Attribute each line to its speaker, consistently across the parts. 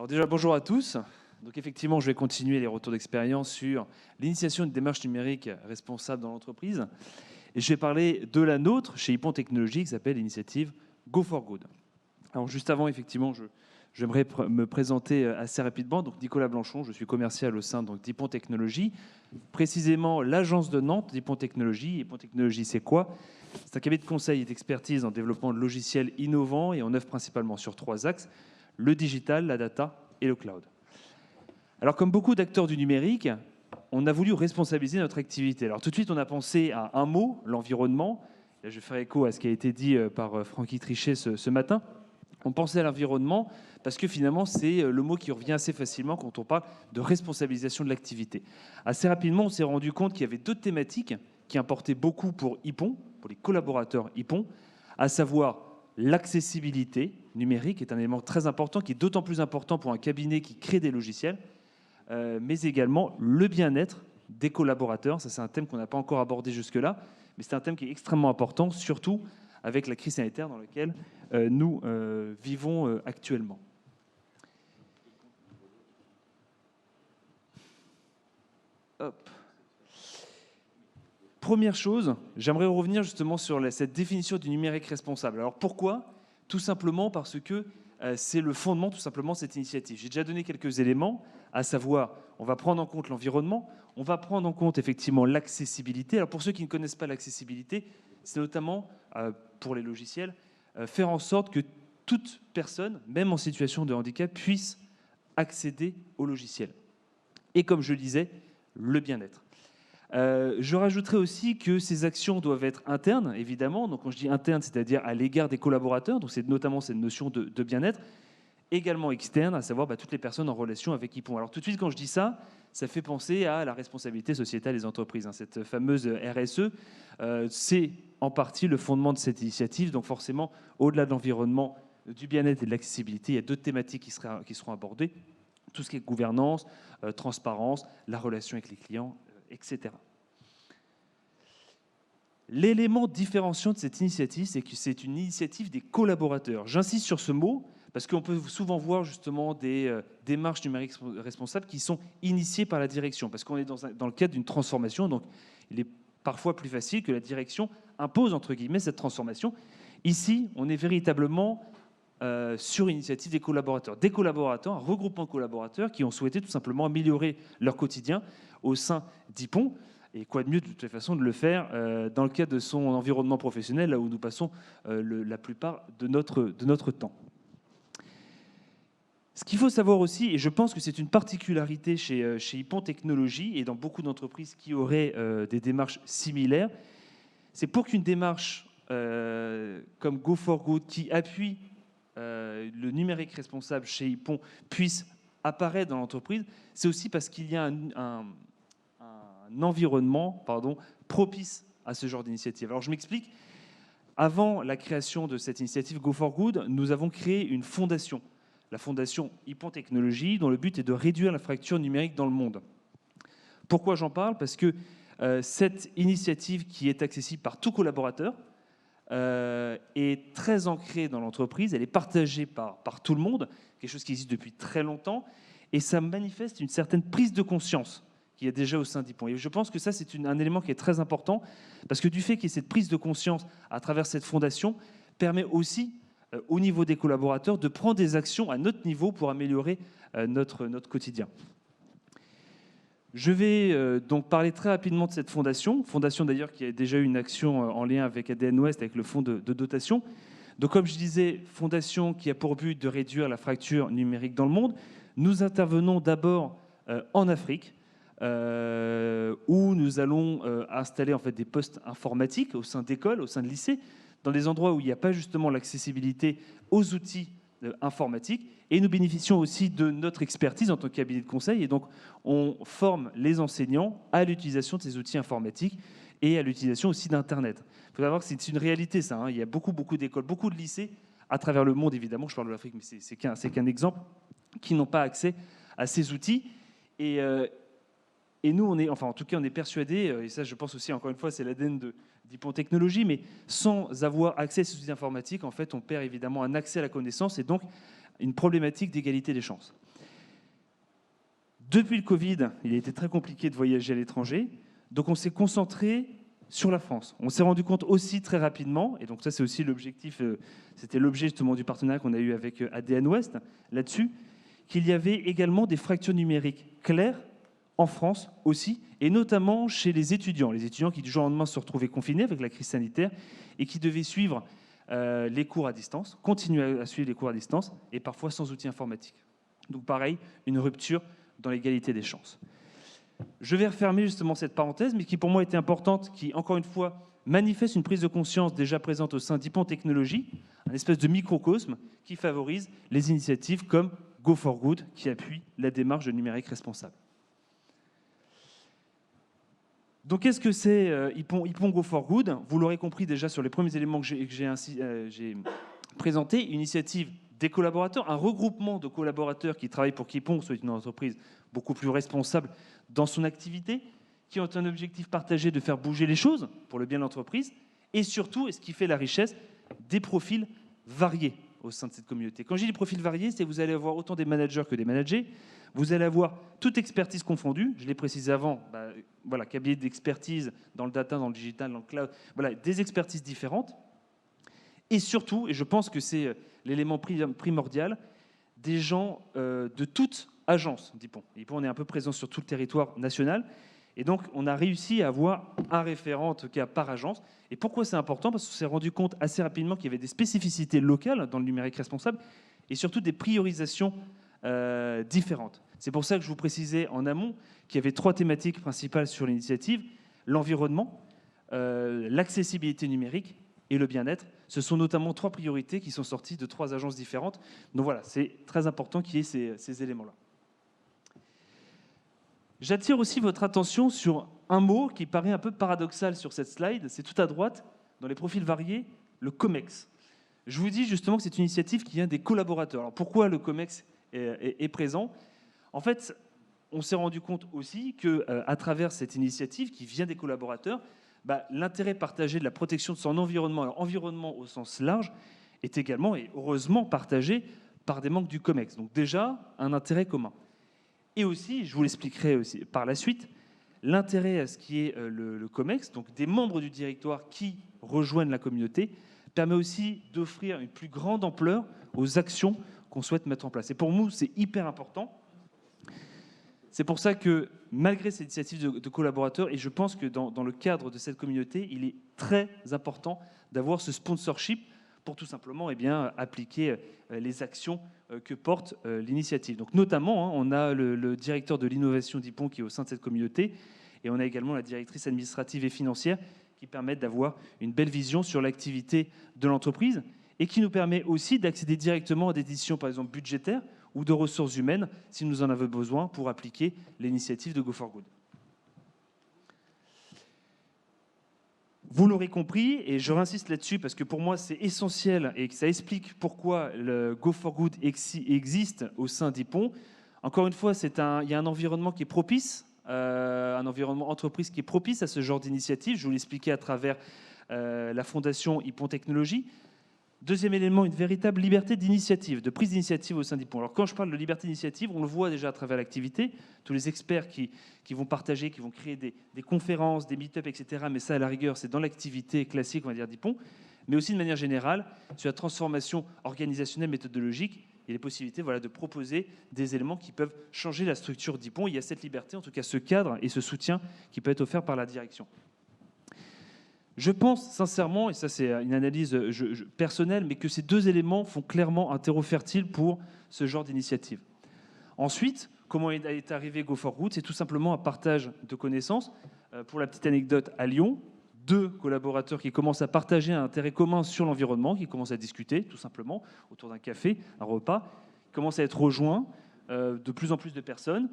Speaker 1: Alors déjà, bonjour à tous. Donc effectivement, je vais continuer les retours d'expérience sur l'initiation d'une démarche numérique responsable dans l'entreprise. Et je vais parler de la nôtre chez Hippon Technologies qui s'appelle l'initiative Go for Good. Alors juste avant, effectivement, j'aimerais me présenter assez rapidement. Donc Nicolas Blanchon, je suis commercial au sein d'Hippon Technologies, précisément l'agence de Nantes d'Hippon Technologies. Hippon Technologies, c'est quoi? C'est un cabinet de conseil et d'expertise en développement de logiciels innovants et on œuvre principalement sur 3 axes: le digital, la data et le cloud. Alors, comme beaucoup d'acteurs du numérique, on a voulu responsabiliser notre activité. Alors, tout de suite, on a pensé à un mot, l'environnement. Là, je vais faire écho à ce qui a été dit par Francky Trichet ce matin. On pensait à l'environnement parce que finalement, c'est le mot qui revient assez facilement quand on parle de responsabilisation de l'activité. Assez rapidement, on s'est rendu compte qu'il y avait 2 thématiques qui importaient beaucoup pour Hippon, pour les collaborateurs Hippon, à savoir l'accessibilité numérique est un élément très important, qui est d'autant plus important pour un cabinet qui crée des logiciels, mais également le bien-être des collaborateurs. Ça, c'est un thème qu'on n'a pas encore abordé jusque-là, mais c'est un thème qui est extrêmement important, surtout avec la crise sanitaire dans laquelle nous vivons actuellement. Hop. Première chose, j'aimerais revenir justement sur cette définition du numérique responsable. Alors pourquoi? Tout simplement parce que c'est le fondement tout simplement de cette initiative. J'ai déjà donné quelques éléments, à savoir, on va prendre en compte l'environnement, on va prendre en compte effectivement l'accessibilité. Alors pour ceux qui ne connaissent pas l'accessibilité, c'est notamment pour les logiciels, faire en sorte que toute personne, même en situation de handicap, puisse accéder au logiciel. Et comme je le disais, le bien-être. Je rajouterai aussi que ces actions doivent être internes, évidemment. Donc, quand je dis interne, c'est-à-dire à l'égard des collaborateurs, donc c'est notamment cette notion de bien-être, également externe, à savoir toutes les personnes en relation avec Hippon. Alors, tout de suite, quand je dis ça, ça fait penser à la responsabilité sociétale des entreprises. Cette fameuse RSE, c'est en partie le fondement de cette initiative. Donc, forcément, au-delà de l'environnement, du bien-être et de l'accessibilité, il y a 2 thématiques qui seront abordées. Tout ce qui est gouvernance, transparence, la relation avec les clients, etc. L'élément différenciant de cette initiative, c'est que c'est une initiative des collaborateurs. J'insiste sur ce mot parce qu'on peut souvent voir justement des démarches numériques responsables qui sont initiées par la direction, parce qu'on est dans le cadre d'une transformation, donc il est parfois plus facile que la direction impose, entre guillemets, cette transformation. Ici, on est véritablement sur initiative des collaborateurs, un regroupement de collaborateurs qui ont souhaité tout simplement améliorer leur quotidien au sein d'Hippon. Et quoi de mieux de toute façon de le faire dans le cadre de son environnement professionnel, là où nous passons la plupart de notre temps. Ce qu'il faut savoir aussi, et je pense que c'est une particularité chez Hippon Technologies et dans beaucoup d'entreprises qui auraient des démarches similaires, c'est pour qu'une démarche comme Go for Good qui appuie le numérique responsable chez Hippon puisse apparaître dans l'entreprise, c'est aussi parce qu'il y a un environnement propice à ce genre d'initiative. Alors je m'explique. Avant la création de cette initiative Go for Good, nous avons créé une fondation, la fondation Hippon Technologies, dont le but est de réduire la fracture numérique dans le monde. Pourquoi j'en parle? Parce que cette initiative qui est accessible par tout collaborateur est très ancrée dans l'entreprise, elle est partagée par tout le monde, quelque chose qui existe depuis très longtemps, et ça manifeste une certaine prise de conscience qu'il y a déjà au sein d'Hippon. Et je pense que ça, c'est un élément qui est très important, parce que du fait qu'il y ait cette prise de conscience à travers cette fondation, permet aussi, au niveau des collaborateurs, de prendre des actions à notre niveau pour améliorer notre quotidien. Je vais donc parler très rapidement de cette fondation d'ailleurs qui a déjà eu une action en lien avec ADN Ouest, avec le fonds de dotation. Donc comme je disais, fondation qui a pour but de réduire la fracture numérique dans le monde. Nous intervenons d'abord en Afrique, où nous allons installer en fait des postes informatiques au sein d'écoles, au sein de lycées, dans des endroits où il n'y a pas justement l'accessibilité aux outils informatiques. Et nous bénéficions aussi de notre expertise en tant que cabinet de conseil. Et donc, on forme les enseignants à l'utilisation de ces outils informatiques et à l'utilisation aussi d'Internet. Il faut savoir que c'est une réalité, ça. Il y a beaucoup d'écoles, beaucoup de lycées à travers le monde, évidemment. Je parle de l'Afrique, mais c'est qu'un exemple, qui n'ont pas accès à ces outils. Et nous, on est persuadés, et ça je pense aussi, encore une fois, c'est l'ADN d'Hippon Technologies, mais sans avoir accès à ces outils informatiques, en fait, on perd évidemment un accès à la connaissance et donc une problématique d'égalité des chances. Depuis le Covid, il a été très compliqué de voyager à l'étranger, donc on s'est concentré sur la France. On s'est rendu compte aussi très rapidement, et donc ça c'est aussi l'objectif, c'était l'objet justement du partenariat qu'on a eu avec ADN Ouest là-dessus, qu'il y avait également des fractures numériques claires en France aussi, et notamment chez les étudiants qui du jour au lendemain se retrouvaient confinés avec la crise sanitaire et qui devaient suivre les cours à distance, continuer à suivre les cours à distance, et parfois sans outils informatiques. Donc pareil, une rupture dans l'égalité des chances. Je vais refermer justement cette parenthèse, mais qui pour moi était importante, qui encore une fois manifeste une prise de conscience déjà présente au sein d'Hypon Technologies, un espèce de microcosme qui favorise les initiatives comme Go for Good, qui appuie la démarche de numérique responsable. Donc qu'est-ce que c'est Hypon Go for Good? Vous l'aurez compris déjà sur les premiers éléments que j'ai présentés, une initiative des collaborateurs, un regroupement de collaborateurs qui travaillent pour qu'Hypon soit une entreprise beaucoup plus responsable dans son activité, qui ont un objectif partagé de faire bouger les choses pour le bien de l'entreprise, et surtout, et ce qui fait la richesse, des profils variés au sein de cette communauté. Quand je dis des profils variés, c'est que vous allez avoir autant des managers que des managers, vous allez avoir toute expertise confondue, je l'ai précisé avant, voilà, cabinet d'expertise dans le data, dans le digital, dans le cloud, voilà, des expertises différentes, et surtout, et je pense que c'est l'élément primordial, des gens de toute agence d'Hypon. Hypon, on est un peu présent sur tout le territoire national, et donc on a réussi à avoir un référent, en tout cas par agence. Et pourquoi c'est important? Parce qu'on s'est rendu compte assez rapidement qu'il y avait des spécificités locales dans le numérique responsable, et surtout des priorisations différentes. C'est pour ça que je vous précisais en amont qu'il y avait 3 thématiques principales sur l'initiative: l'environnement, l'accessibilité numérique et le bien-être. Ce sont notamment 3 priorités qui sont sorties de 3 agences différentes. Donc voilà, c'est très important qu'il y ait ces éléments-là. J'attire aussi votre attention sur un mot qui paraît un peu paradoxal sur cette slide. C'est tout à droite, dans les profils variés, le COMEX. Je vous dis justement que c'est une initiative qui vient des collaborateurs. Alors pourquoi le COMEX est présent? En fait, on s'est rendu compte aussi qu'à travers cette initiative qui vient des collaborateurs, l'intérêt partagé de la protection de son environnement, alors environnement au sens large, est également et heureusement partagé par des membres du COMEX. Donc déjà, un intérêt commun. Et aussi, je vous l'expliquerai aussi par la suite, l'intérêt à ce qui est le COMEX, donc des membres du directoire qui rejoignent la communauté, permet aussi d'offrir une plus grande ampleur aux actions qu'on souhaite mettre en place. Et pour nous, c'est hyper important. C'est pour ça que, malgré cette initiative de collaborateurs, et je pense que dans le cadre de cette communauté, il est très important d'avoir ce sponsorship pour tout simplement appliquer les actions que porte l'initiative. Donc notamment, on a le directeur de l'innovation d'Hypon qui est au sein de cette communauté, et on a également la directrice administrative et financière qui permettent d'avoir une belle vision sur l'activité de l'entreprise et qui nous permet aussi d'accéder directement à des décisions, par exemple budgétaires, ou de ressources humaines, si nous en avons besoin pour appliquer l'initiative de Go for Good. Vous l'aurez compris, et je réinsiste là-dessus parce que pour moi c'est essentiel et que ça explique pourquoi le Go for Good existe au sein d'Hypon. Encore une fois, il y a un environnement qui est propice, un environnement entreprise qui est propice à ce genre d'initiative. Je vous l'expliquais à travers la fondation Hypon Technologies. Deuxième élément, une véritable liberté d'initiative, de prise d'initiative au sein d'Hypon. Alors quand je parle de liberté d'initiative, on le voit déjà à travers l'activité, tous les experts qui vont partager, qui vont créer des conférences, des meet-up, etc. Mais ça, à la rigueur, c'est dans l'activité classique, on va dire, d'Hypon. Mais aussi de manière générale, sur la transformation organisationnelle, méthodologique, il y a les possibilités de proposer des éléments qui peuvent changer la structure d'Hypon. Il y a cette liberté, en tout cas ce cadre et ce soutien qui peut être offert par la direction. Je pense sincèrement, et ça c'est une analyse personnelle, mais que ces 2 éléments font clairement un terreau fertile pour ce genre d'initiative. Ensuite, comment est arrivé Go for Good? C'est tout simplement un partage de connaissances. Pour la petite anecdote, à Lyon, 2 collaborateurs qui commencent à partager un intérêt commun sur l'environnement, qui commencent à discuter tout simplement autour d'un café, un repas, commencent à être rejoints de plus en plus de personnes.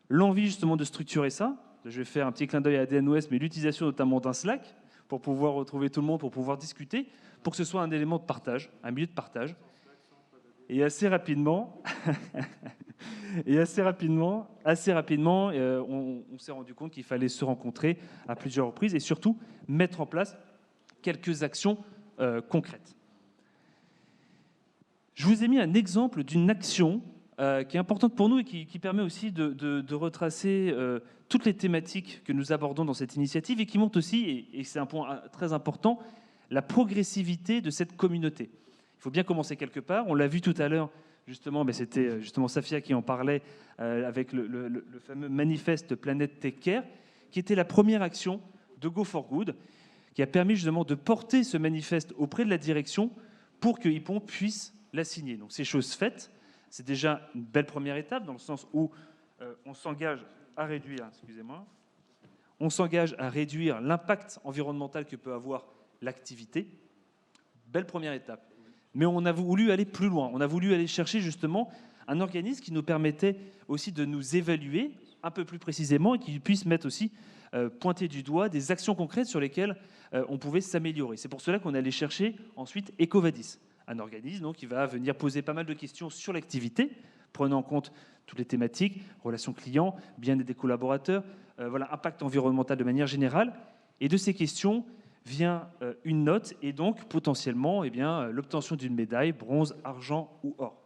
Speaker 1: L'envie justement de structurer ça, je vais faire un petit clin d'œil à ADN Ouest, mais l'utilisation notamment d'un Slack, pour pouvoir retrouver tout le monde, pour pouvoir discuter, pour que ce soit un élément de partage, un milieu de partage. Et assez rapidement, on s'est rendu compte qu'il fallait se rencontrer à plusieurs reprises et surtout mettre en place quelques actions concrètes. Je vous ai mis un exemple d'une action qui est importante pour nous et qui permet aussi de retracer toutes les thématiques que nous abordons dans cette initiative et qui montre aussi, et c'est un point très important, la progressivité de cette communauté. Il faut bien commencer quelque part. On l'a vu tout à l'heure, justement, mais c'était justement Safia qui en parlait avec le fameux manifeste Planète Take Care, qui était la première action de Go for Good, qui a permis justement de porter ce manifeste auprès de la direction pour que Hippon puisse la signer. Donc c'est chose faite. C'est déjà une belle première étape dans le sens où on s'engage à réduire, on s'engage à réduire l'impact environnemental que peut avoir l'activité. Belle première étape. Mais on a voulu aller plus loin. On a voulu aller chercher justement un organisme qui nous permettait aussi de nous évaluer un peu plus précisément et qui puisse mettre aussi pointer du doigt des actions concrètes sur lesquelles on pouvait s'améliorer. C'est pour cela qu'on allait chercher ensuite EcoVadis, un organisme donc, qui va venir poser pas mal de questions sur l'activité, prenant en compte toutes les thématiques, relations clients, bien-être des collaborateurs, voilà, impact environnemental de manière générale. Et de ces questions vient une note et donc potentiellement l'obtention d'une médaille, bronze, argent ou or.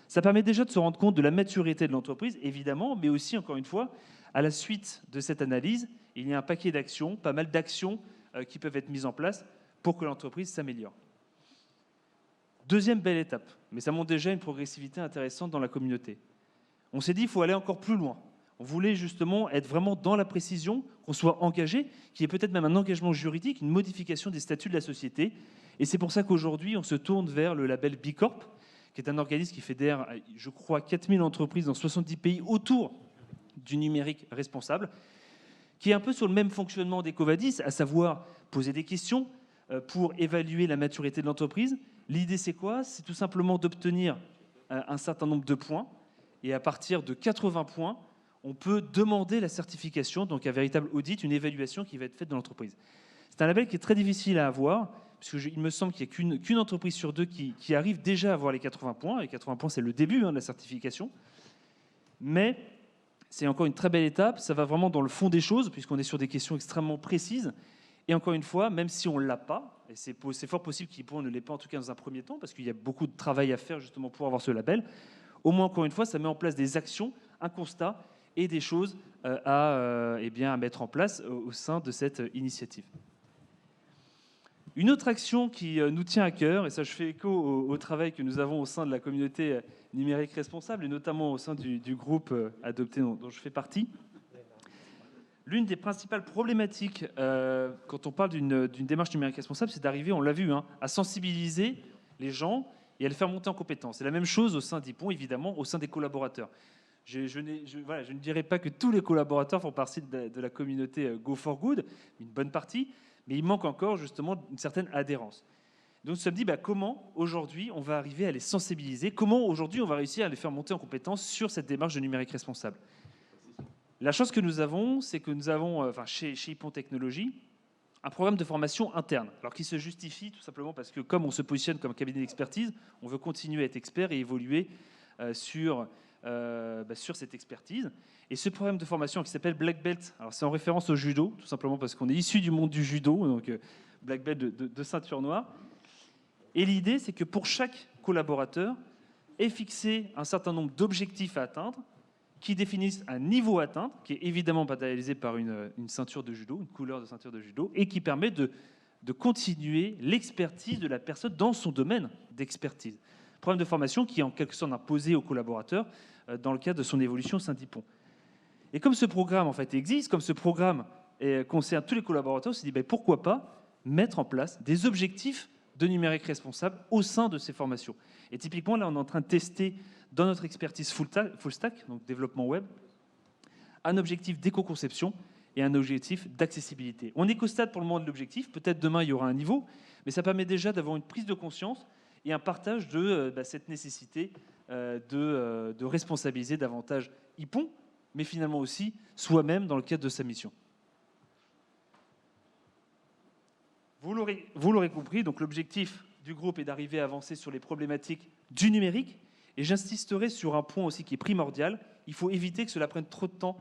Speaker 1: Ça permet déjà de se rendre compte de la maturité de l'entreprise, évidemment, mais aussi, encore une fois, à la suite de cette analyse, il y a un paquet d'actions, pas mal d'actions qui peuvent être mises en place pour que l'entreprise s'améliore. Deuxième belle étape, mais ça montre déjà une progressivité intéressante dans la communauté. On s'est dit qu'il faut aller encore plus loin. On voulait justement être vraiment dans la précision, qu'on soit engagé, qu'il y ait peut-être même un engagement juridique, une modification des statuts de la société. Et c'est pour ça qu'aujourd'hui, on se tourne vers le label B Corp, qui est un organisme qui fédère, je crois, 4000 entreprises dans 70 pays autour du numérique responsable, qui est un peu sur le même fonctionnement d'EcoVadis, à savoir poser des questions pour évaluer la maturité de l'entreprise. L'idée, c'est quoi? C'est tout simplement d'obtenir un certain nombre de points. Et à partir de 80 points, on peut demander la certification, donc un véritable audit, une évaluation qui va être faite dans l'entreprise. C'est un label qui est très difficile à avoir, puisqu'il me semble qu'il n'y a qu'une entreprise sur deux qui arrive déjà à avoir les 80 points. Les 80 points, c'est le début de la certification. Mais c'est encore une très belle étape. Ça va vraiment dans le fond des choses, puisqu'on est sur des questions extrêmement précises. Et encore une fois, même si on ne l'a pas, et c'est fort possible qu'Hippon ne l'ait pas en tout cas dans un premier temps, parce qu'il y a beaucoup de travail à faire justement pour avoir ce label, au moins, encore une fois, ça met en place des actions, un constat et des choses à mettre en place au sein de cette initiative. Une autre action qui nous tient à cœur, et ça je fais écho au travail que nous avons au sein de la communauté numérique responsable, et notamment au sein du groupe adopté dont je fais partie. L'une des principales problématiques quand on parle d'une démarche numérique responsable, c'est d'arriver, on l'a vu, à sensibiliser les gens et à les faire monter en compétences. C'est la même chose au sein d'Hippon, évidemment, au sein des collaborateurs. Je ne dirais pas que tous les collaborateurs font partie de la communauté Go for Good, une bonne partie, mais il manque encore justement une certaine adhérence. Donc ça me dit comment aujourd'hui on va arriver à les sensibiliser, comment aujourd'hui on va réussir à les faire monter en compétences sur cette démarche de numérique responsable. La chance que nous avons, c'est que nous avons, chez Hippon Technologies, un programme de formation interne, alors qui se justifie tout simplement parce que comme on se positionne comme cabinet d'expertise, on veut continuer à être expert et évoluer sur cette expertise. Et ce programme de formation qui s'appelle Black Belt, alors c'est en référence au judo, tout simplement parce qu'on est issu du monde du judo, donc Black Belt de ceinture noire. Et l'idée, c'est que pour chaque collaborateur est fixé un certain nombre d'objectifs à atteindre, qui définissent un niveau à atteindre, qui est évidemment matérialisé par une ceinture de judo, une couleur de ceinture de judo, et qui permet de continuer l'expertise de la personne dans son domaine d'expertise. Programme de formation qui est en quelque sorte imposé aux collaborateurs dans le cadre de son évolution au sein d'Hippon. Et comme ce programme en fait existe, comme ce programme concerne tous les collaborateurs, on s'est dit pourquoi pas mettre en place des objectifs de numérique responsable au sein de ces formations. Et typiquement, là, on est en train de tester dans notre expertise full stack, donc développement web, un objectif d'éco-conception et un objectif d'accessibilité. On est qu'au stade pour le moment de l'objectif, peut-être demain il y aura un niveau, mais ça permet déjà d'avoir une prise de conscience et un partage de cette nécessité de responsabiliser davantage Hippon, mais finalement aussi soi-même dans le cadre de sa mission. Vous l'aurez compris, donc l'objectif du groupe est d'arriver à avancer sur les problématiques du numérique. Et j'insisterai sur un point aussi qui est primordial. Il faut éviter que cela prenne trop de temps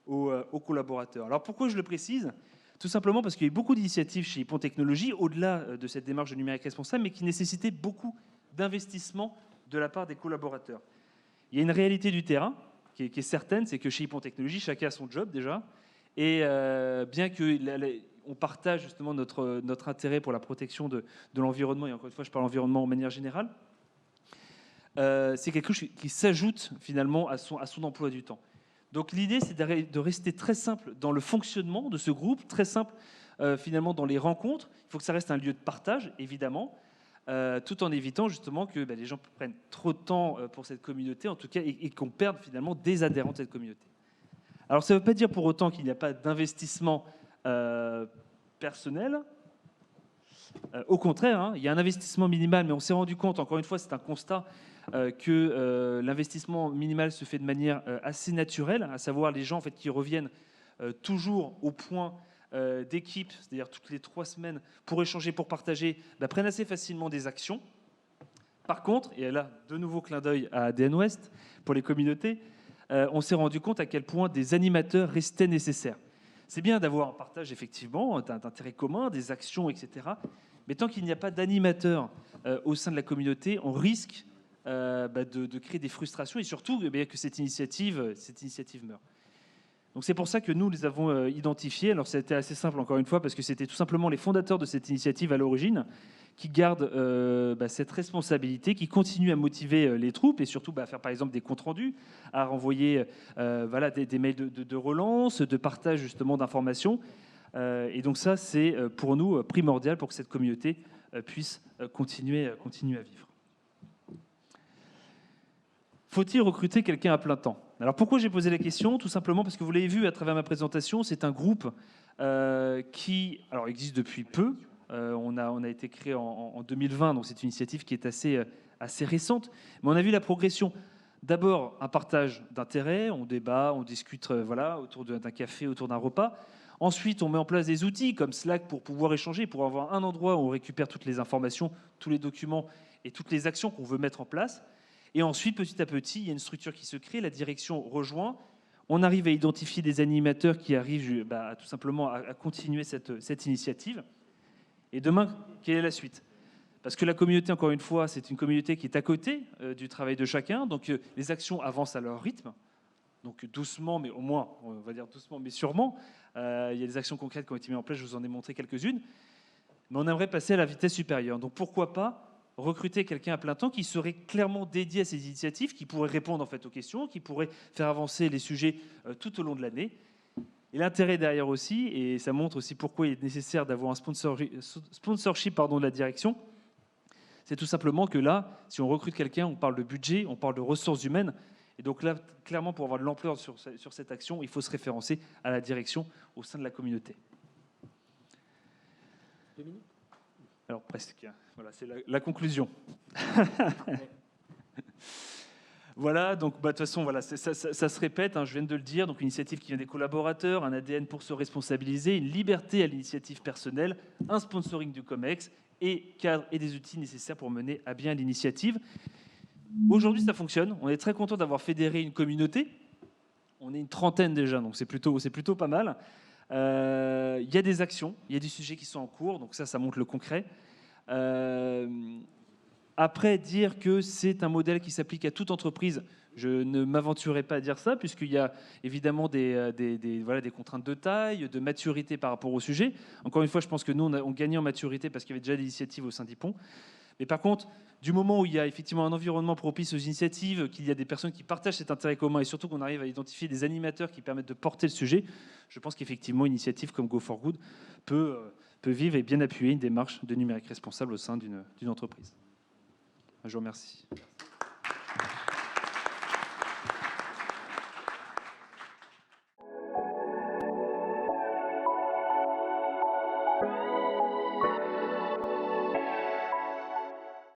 Speaker 1: aux collaborateurs. Alors pourquoi je le précise? Tout simplement parce qu'il y a eu beaucoup d'initiatives chez Hippon Technologies, au-delà de cette démarche de numérique responsable, mais qui nécessitaient beaucoup d'investissement de la part des collaborateurs. Il y a une réalité du terrain qui est certaine, c'est que chez Hippon Technologies, chacun a son job déjà. Et bien qu'on partage justement notre intérêt pour la protection de l'environnement, et encore une fois, je parle environnement en manière générale, c'est quelque chose qui s'ajoute finalement à son emploi du temps. Donc l'idée, c'est de rester très simple dans le fonctionnement de ce groupe, très simple finalement dans les rencontres. Il faut que ça reste un lieu de partage, évidemment, tout en évitant justement que les gens prennent trop de temps pour cette communauté, en tout cas, et qu'on perde finalement des adhérents de cette communauté. Alors ça ne veut pas dire pour autant qu'il n'y a pas d'investissement personnel. Au contraire, hein, il y a un investissement minimal, mais on s'est rendu compte, encore une fois, c'est un constat, que l'investissement minimal se fait de manière assez naturelle, à savoir les gens en fait, qui reviennent toujours au point d'équipe, c'est-à-dire toutes les 3 semaines, pour échanger, pour partager, prennent assez facilement des actions. Par contre, et là, de nouveau clin d'œil à ADN Ouest, pour les communautés, on s'est rendu compte à quel point des animateurs restaient nécessaires. C'est bien d'avoir un partage, effectivement, d'intérêts communs, des actions, etc. Mais tant qu'il n'y a pas d'animateur au sein de la communauté, on risque de créer des frustrations et surtout que cette initiative meurt. Donc c'est pour ça que nous les avons identifiés. Alors c'était assez simple, encore une fois, parce que c'était tout simplement les fondateurs de cette initiative à l'origine qui gardent cette responsabilité, qui continuent à motiver les troupes et surtout à faire par exemple des comptes rendus, à renvoyer des mails de relance, de partage justement d'informations. Et donc ça, c'est pour nous primordial pour que cette communauté puisse continuer à vivre. Faut-il recruter quelqu'un à plein temps? Alors pourquoi j'ai posé la question? Tout simplement parce que vous l'avez vu à travers ma présentation, c'est un groupe qui existe depuis peu. On a été créé en 2020, donc c'est une initiative qui est assez récente. Mais on a vu la progression. D'abord, un partage d'intérêts, on débat, on discute autour d'un café, autour d'un repas. Ensuite, on met en place des outils comme Slack pour pouvoir échanger, pour avoir un endroit où on récupère toutes les informations, tous les documents et toutes les actions qu'on veut mettre en place. Et ensuite, petit à petit, il y a une structure qui se crée, la direction rejoint. On arrive à identifier des animateurs qui arrivent tout simplement à continuer cette initiative. Et demain, quelle est la suite? Parce que la communauté, encore une fois, c'est une communauté qui est à côté du travail de chacun. Donc les actions avancent à leur rythme. Donc doucement, mais au moins, on va dire doucement, mais sûrement. Il y a des actions concrètes qui ont été mises en place, je vous en ai montré quelques-unes. Mais on aimerait passer à la vitesse supérieure. Donc pourquoi pas recruter quelqu'un à plein temps qui serait clairement dédié à ces initiatives, qui pourrait répondre en fait aux questions, qui pourrait faire avancer les sujets tout au long de l'année. Et l'intérêt derrière aussi, et ça montre aussi pourquoi il est nécessaire d'avoir un sponsorship de la direction, c'est tout simplement que là, si on recrute quelqu'un, on parle de budget, on parle de ressources humaines. Et donc là, clairement, pour avoir de l'ampleur sur cette action, il faut se référencer à la direction au sein de la communauté. 2 minutes ? Alors presque. Voilà, c'est la conclusion. Voilà, donc de toute façon, voilà, ça se répète, hein, je viens de le dire, donc une initiative qui vient des collaborateurs, un ADN pour se responsabiliser, une liberté à l'initiative personnelle, un sponsoring du COMEX et cadre et des outils nécessaires pour mener à bien l'initiative. Aujourd'hui, ça fonctionne. On est très content d'avoir fédéré une communauté. On est une trentaine déjà, donc c'est plutôt pas mal. Il y a des actions, il y a des sujets qui sont en cours, donc ça montre le concret. Après, dire que c'est un modèle qui s'applique à toute entreprise, je ne m'aventurerai pas à dire ça, puisqu'il y a évidemment des contraintes de taille, de maturité par rapport au sujet. Encore une fois, je pense que nous, on gagnait en maturité parce qu'il y avait déjà des initiatives au sein d'Hippon. Mais par contre, du moment où il y a effectivement un environnement propice aux initiatives, qu'il y a des personnes qui partagent cet intérêt commun et surtout qu'on arrive à identifier des animateurs qui permettent de porter le sujet, je pense qu'effectivement, une initiative comme Go for Good peut vivre et bien appuyer une démarche de numérique responsable au sein d'une entreprise. Je vous remercie.